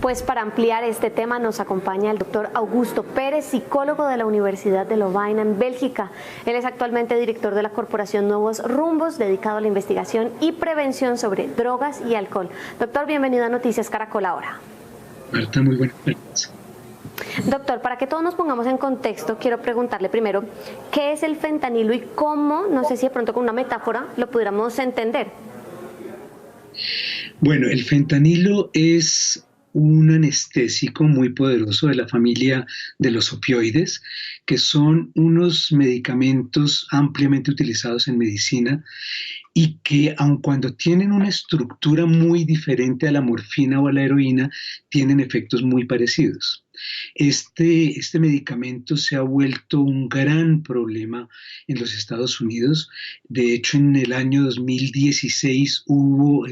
Pues para ampliar este tema nos acompaña el doctor Augusto Pérez, psicólogo de la Universidad de Lovaina en Bélgica. Él es actualmente director de la Corporación Nuevos Rumbos, dedicado a la investigación y prevención sobre drogas y alcohol. Doctor, bienvenido a Noticias Caracol Ahora. Marta, muy buenas tardes. Doctor, para que todos nos pongamos en contexto, quiero preguntarle primero, ¿qué es el fentanilo y cómo, no sé si de pronto con una metáfora, lo pudiéramos entender? Bueno, el fentanilo es un anestésico muy poderoso de la familia de los opioides, que son unos medicamentos ampliamente utilizados en medicina y que, aun cuando tienen una estructura muy diferente a la morfina o a la heroína, tienen efectos muy parecidos. Este medicamento se ha vuelto un gran problema en los Estados Unidos. De hecho, en el año 2017 hubo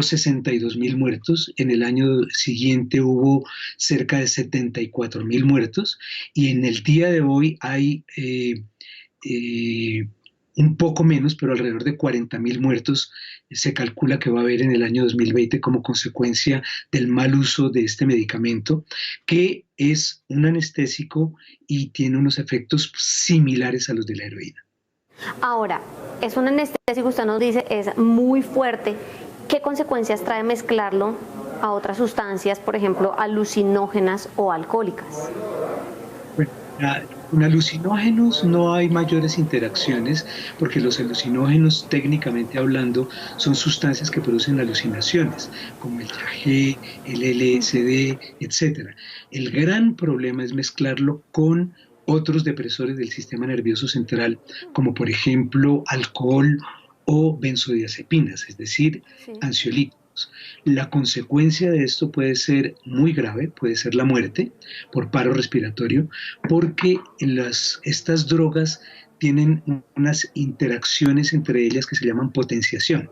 62.000 muertos. En el año siguiente hubo cerca de 74.000 muertos. Y en el día de hoy hay un poco menos, pero alrededor de 40.000 muertos se calcula que va a haber en el año 2020 como consecuencia del mal uso de este medicamento, que es un anestésico y tiene unos efectos similares a los de la heroína. Ahora, es un anestésico, usted nos dice, es muy fuerte. ¿Qué consecuencias trae mezclarlo a otras sustancias, por ejemplo, alucinógenas o alcohólicas? Bueno, con alucinógenos no hay mayores interacciones porque los alucinógenos, técnicamente hablando, son sustancias que producen alucinaciones, como el yagé, el LSD, etc. El gran problema es mezclarlo con otros depresores del sistema nervioso central, como por ejemplo alcohol o benzodiazepinas, es decir, ansiolíticos. La consecuencia de esto puede ser muy grave, puede ser la muerte por paro respiratorio, porque estas drogas tienen unas interacciones entre ellas que se llaman potenciación.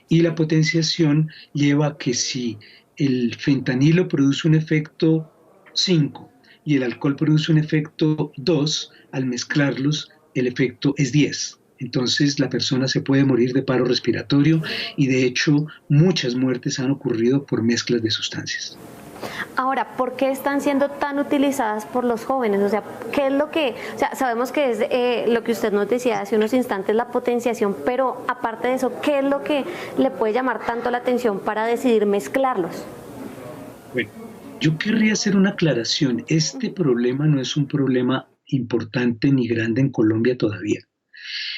Y la potenciación lleva a que si el fentanilo produce un efecto 5 y el alcohol produce un efecto 2, al mezclarlos el efecto es 10. Entonces la persona se puede morir de paro respiratorio y de hecho muchas muertes han ocurrido por mezclas de sustancias. Ahora, ¿por qué están siendo tan utilizadas por los jóvenes? O sea, ¿qué es lo que, sabemos que es lo que usted nos decía hace unos instantes, la potenciación, pero aparte de eso, ¿qué es lo que le puede llamar tanto la atención para decidir mezclarlos? Bueno, yo querría hacer una aclaración. Este problema no es un problema importante ni grande en Colombia todavía.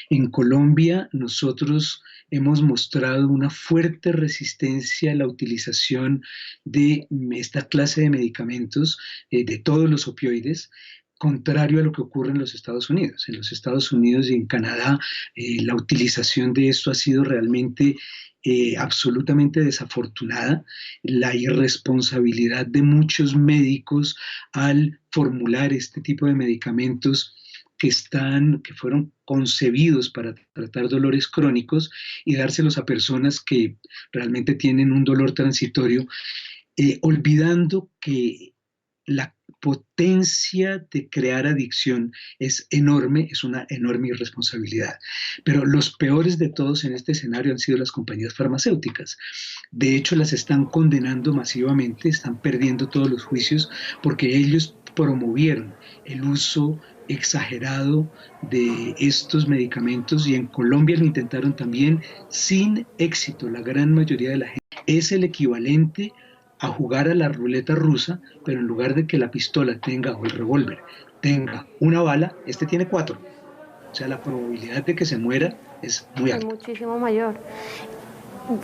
En Colombia nosotros hemos mostrado una fuerte resistencia a la utilización de esta clase de medicamentos, de todos los opioides, contrario a lo que ocurre en los Estados Unidos. En los Estados Unidos y en Canadá la utilización de esto ha sido realmente absolutamente desafortunada. La irresponsabilidad de muchos médicos al formular este tipo de medicamentos que fueron concebidos para tratar dolores crónicos y dárselos a personas que realmente tienen un dolor transitorio, olvidando que la potencia de crear adicción es enorme, es una enorme irresponsabilidad. Pero los peores de todos en este escenario han sido las compañías farmacéuticas. De hecho, las están condenando masivamente, están perdiendo todos los juicios porque ellos promovieron el uso exagerado de estos medicamentos y en Colombia lo intentaron también sin éxito. La gran mayoría de la gente es el equivalente a jugar a la ruleta rusa, pero en lugar de que la pistola tenga o el revólver tenga una bala, este tiene 4. O sea, la probabilidad de que se muera es muy alta. Es muchísimo mayor.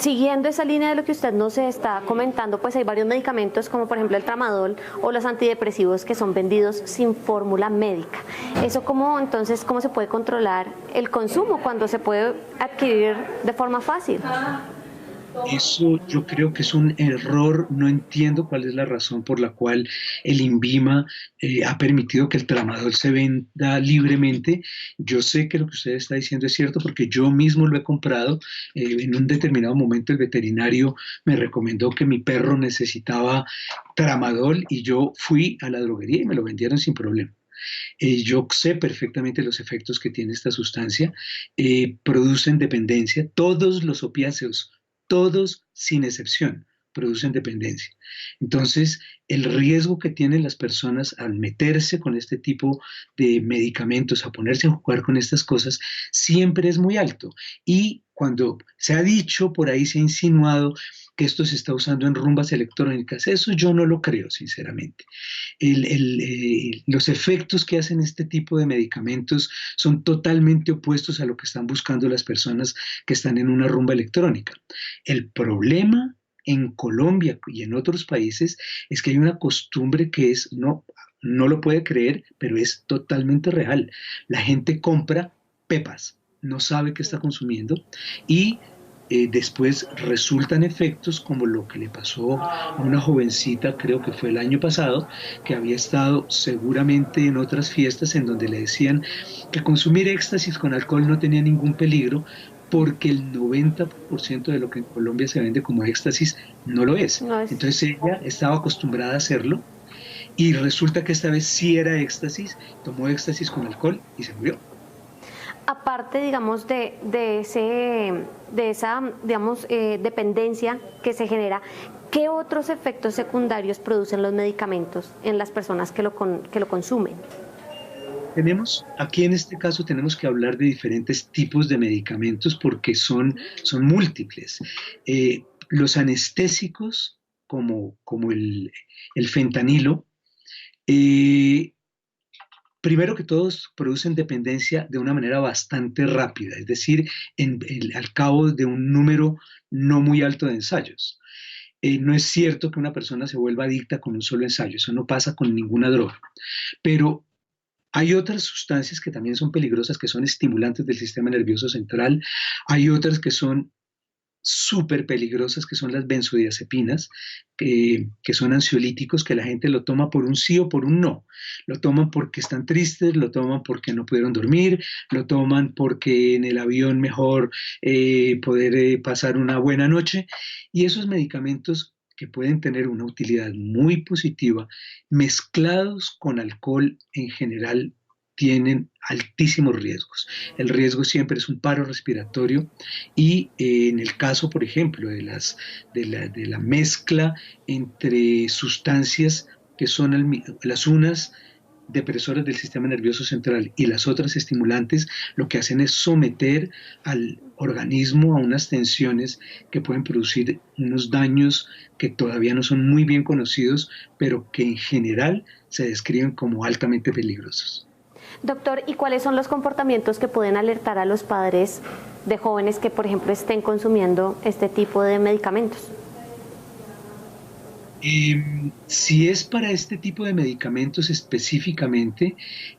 Siguiendo esa línea de lo que usted nos está comentando, pues hay varios medicamentos como por ejemplo el tramadol o los antidepresivos que son vendidos sin fórmula médica. ¿Eso cómo se puede controlar el consumo cuando se puede adquirir de forma fácil? Eso yo creo que es un error. No entiendo cuál es la razón por la cual el INVIMA ha permitido que el tramadol se venda libremente. Yo sé que lo que usted está diciendo es cierto porque yo mismo lo he comprado. En un determinado momento el veterinario me recomendó que mi perro necesitaba tramadol y yo fui a la droguería y me lo vendieron sin problema. Yo sé perfectamente los efectos que tiene esta sustancia. Producen dependencia. Todos los opiáceos, todos sin excepción, producen dependencia. Entonces, el riesgo que tienen las personas al meterse con este tipo de medicamentos, a ponerse a jugar con estas cosas, siempre es muy alto. Y cuando se ha dicho, por ahí se ha insinuado que esto se está usando en rumbas electrónicas, eso yo no lo creo, sinceramente. Los efectos que hacen este tipo de medicamentos son totalmente opuestos a lo que están buscando las personas que están en una rumba electrónica. El problema en Colombia y en otros países es que hay una costumbre que es, no lo puede creer, pero es totalmente real. La gente compra pepas, no sabe qué está consumiendo y después resultan efectos como lo que le pasó a una jovencita, creo que fue el año pasado, que había estado seguramente en otras fiestas en donde le decían que consumir éxtasis con alcohol no tenía ningún peligro, porque el 90% de lo que en Colombia se vende como éxtasis no lo es. No es. Entonces ella estaba acostumbrada a hacerlo y resulta que esta vez sí era éxtasis, tomó éxtasis con alcohol y se murió. Aparte, digamos, de esa, digamos, dependencia que se genera, ¿qué otros efectos secundarios producen los medicamentos en las personas que lo consumen? Aquí en este caso tenemos que hablar de diferentes tipos de medicamentos porque son múltiples. Los anestésicos, como el fentanilo, primero que todos producen dependencia de una manera bastante rápida, es decir, al cabo de un número no muy alto de ensayos. No es cierto que una persona se vuelva adicta con un solo ensayo, eso no pasa con ninguna droga, pero hay otras sustancias que también son peligrosas, que son estimulantes del sistema nervioso central, hay otras que son súper peligrosas, que son las benzodiazepinas, que son ansiolíticos, que la gente lo toma por un sí o por un no. Lo toman porque están tristes, lo toman porque no pudieron dormir, lo toman porque en el avión mejor poder pasar una buena noche. Y esos medicamentos que pueden tener una utilidad muy positiva, mezclados con alcohol en general, tienen altísimos riesgos. El riesgo siempre es un paro respiratorio y en el caso, por ejemplo, de la mezcla entre sustancias que son las unas depresoras del sistema nervioso central y las otras estimulantes, lo que hacen es someter al organismo a unas tensiones que pueden producir unos daños que todavía no son muy bien conocidos, pero que en general se describen como altamente peligrosos. Doctor, ¿y cuáles son los comportamientos que pueden alertar a los padres de jóvenes que, por ejemplo, estén consumiendo este tipo de medicamentos? Si es para este tipo de medicamentos específicamente,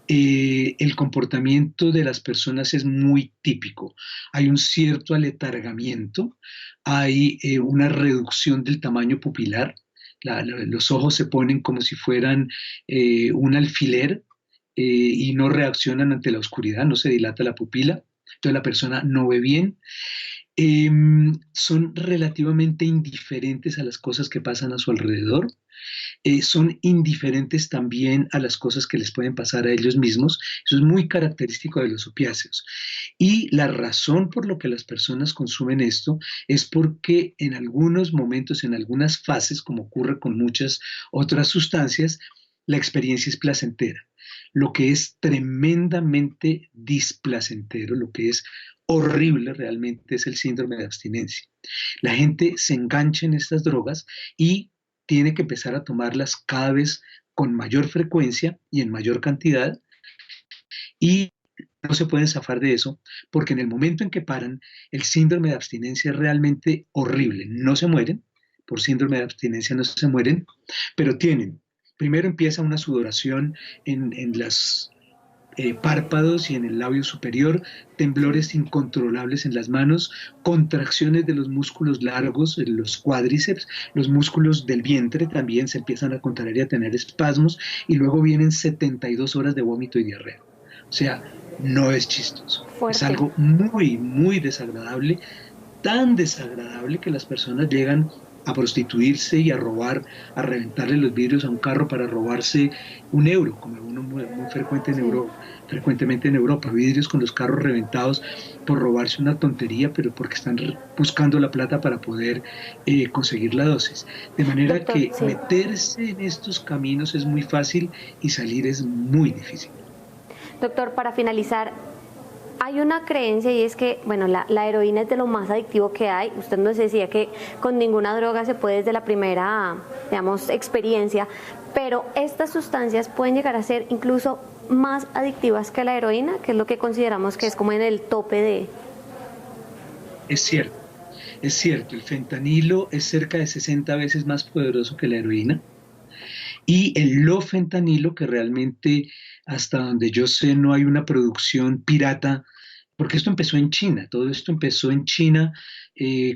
el comportamiento de las personas es muy típico. Hay un cierto aletargamiento, hay una reducción del tamaño pupilar, los ojos se ponen como si fueran un alfiler y no reaccionan ante la oscuridad, no se dilata la pupila, entonces la persona no ve bien. Son relativamente indiferentes a las cosas que pasan a su alrededor, son indiferentes también a las cosas que les pueden pasar a ellos mismos. Eso es muy característico de los opiáceos. Y la razón por la que las personas consumen esto es porque en algunos momentos, en algunas fases, como ocurre con muchas otras sustancias, la experiencia es placentera. Lo que es tremendamente displacentero, lo que es horrible realmente es el síndrome de abstinencia. La gente se engancha en estas drogas y tiene que empezar a tomarlas cada vez con mayor frecuencia y en mayor cantidad y no se pueden zafar de eso porque en el momento en que paran, el síndrome de abstinencia es realmente horrible. No se mueren, por síndrome de abstinencia no se mueren, pero primero empieza una sudoración en las párpados y en el labio superior, temblores incontrolables en las manos, contracciones de los músculos largos, en los cuádriceps, los músculos del vientre también se empiezan a contraer y a tener espasmos, y luego vienen 72 horas de vómito y diarrea. O sea, no es chistoso. Fuerte. Es algo muy, muy desagradable, tan desagradable que las personas llegan a prostituirse y a robar, a reventarle los vidrios a un carro para robarse €1, como uno muy frecuente en Sí. Europa, frecuentemente en Europa, vidrios con los carros reventados por robarse una tontería, pero porque están buscando la plata para poder conseguir la dosis. De manera Doctor, que sí. meterse en estos caminos es muy fácil y salir es muy difícil. Doctor, para finalizar, hay una creencia y es que, bueno, la heroína es de lo más adictivo que hay. Usted nos decía que con ninguna droga se puede desde la primera, digamos, experiencia, pero estas sustancias pueden llegar a ser incluso más adictivas que la heroína, que es lo que consideramos que es como en el tope de... Es cierto, es cierto, el fentanilo es cerca de 60 veces más poderoso que la heroína. Y el lofentanilo, que realmente hasta donde yo sé no hay una producción pirata, porque esto empezó en China, todo esto empezó en China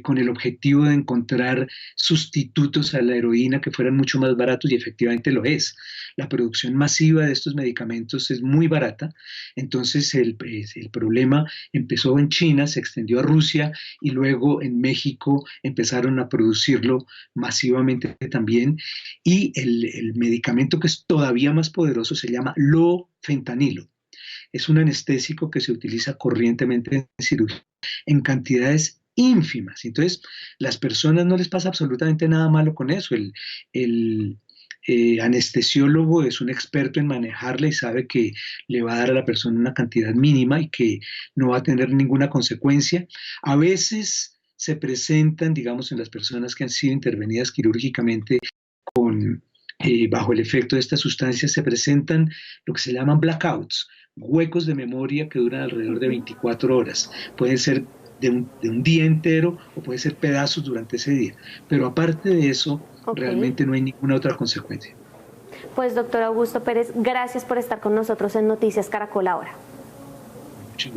con el objetivo de encontrar sustitutos a la heroína que fueran mucho más baratos y efectivamente lo es. La producción masiva de estos medicamentos es muy barata, entonces el problema empezó en China, se extendió a Rusia y luego en México empezaron a producirlo masivamente también y el medicamento que es todavía más poderoso se llama lofentanilo. Es un anestésico que se utiliza corrientemente en cirugía en cantidades ínfimas. Entonces, las personas no les pasa absolutamente nada malo con eso. El anestesiólogo es un experto en manejarla y sabe que le va a dar a la persona una cantidad mínima y que no va a tener ninguna consecuencia. A veces se presentan, digamos, en las personas que han sido intervenidas quirúrgicamente con, bajo el efecto de estas sustancias, se presentan lo que se llaman blackouts, huecos de memoria que duran alrededor de 24 horas. Pueden ser de un día entero o puede ser pedazos durante ese día. Pero aparte de eso, Ok. realmente no hay ninguna otra consecuencia. Pues doctor Augusto Pérez, gracias por estar con nosotros en Noticias Caracol ahora. Muchas